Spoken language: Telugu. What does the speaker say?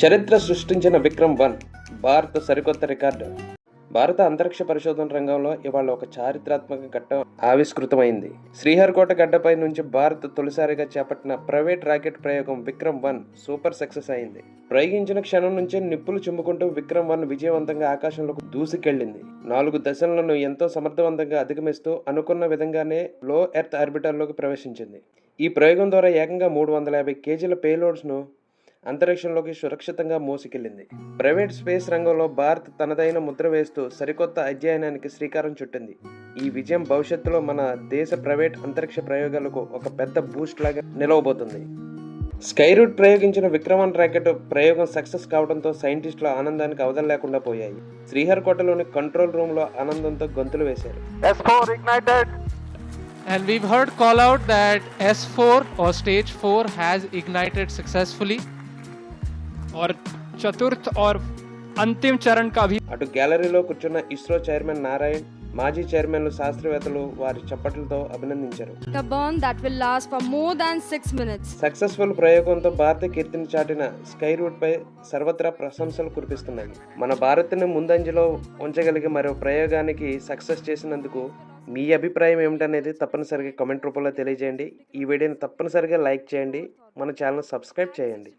చరిత్ర సృష్టించిన విక్రమ్-1 భారత సరికొత్త రికార్డు. భారత అంతరిక్ష పరిశోధన రంగంలో ఇవాళ ఒక చారిత్రాత్మక ఘట్టం ఆవిష్కృతమైంది. శ్రీహరికోట గడ్డపై నుంచి భారత్ తొలిసారిగా చేపట్టిన ప్రైవేట్ రాకెట్ ప్రయోగం విక్రమ్-1 సూపర్ సక్సెస్ అయింది. ప్రయోగించిన క్షణం నుంచే నిప్పులు చుమ్ముకుంటూ విక్రమ్-1 విజయవంతంగా ఆకాశంలోకి దూసుకెళ్లింది. 4 దశలను ఎంతో సమర్థవంతంగా అధిగమిస్తూ అనుకున్న విధంగానే లో ఎర్త్ ఆర్బిటర్లోకి ప్రవేశించింది. ఈ ప్రయోగం ద్వారా ఏకంగా 350 కేజీల పేలోడ్స్ను అంతరిక్షంలోకి సురక్షితంగా మోసుకెళ్లింది. ప్రైవేట్ స్పేస్ రంగంలో భారత్ తనదైన ముద్ర వేస్తూ సరికొత్త అధ్యయనానికి శ్రీకారం చుట్టింది. ఈ విజయం భవిష్యత్తులో మన దేశ ప్రైవేట్ అంతరిక్ష ప్రయోగాలకు ఒక పెద్ద బూస్ట్ లాగా నిలవబోతుంది. స్కైరూట్ ప్రయోగించిన విక్రమ్-1 రాకెట్ ప్రయోగం సక్సెస్ కావడంతో సైంటిస్టుల ఆనందానికి అవధులు లేకుండా పోయాయి. శ్రీహరికోటలోని కంట్రోల్ రూమ్ లో ఆనందంతో గొంతులు వేశారు. S4 ignited. And we've heard call out that S4 or stage 4 has ignited successfully. और चतुर्थ और अंतिम चरण का भी. అటు గ్యాలరీలో కూర్చున్న ఇస్రో చైర్మన్ నారాయణ్, మాజీ చైర్మన్లు, శాస్త్రవేత్తలు వారి చప్పట్లతో అభినందించారు. A burn that will last for more than 6 minutes. Successful ప్రయోగంతో భారత కీర్తిని చాటిన స్కైరూట్ పై సర్వత్రా ప్రశంసలు కురిపిస్తున్నాయి. మన భారత్ని ముందంజలో ఉంచగలిగే మరో ప్రయోగానికి సక్సెస్ చేసినందుకు మీ అభిప్రాయం ఏమిటనేది తప్పనిసరిగా కామెంట్ రూపంలో తెలియజేయండి. ఈ వీడియోని తప్పనిసరిగా లైక్ చేయండి, మన ఛానల్ సబ్స్క్రైబ్ చేయండి.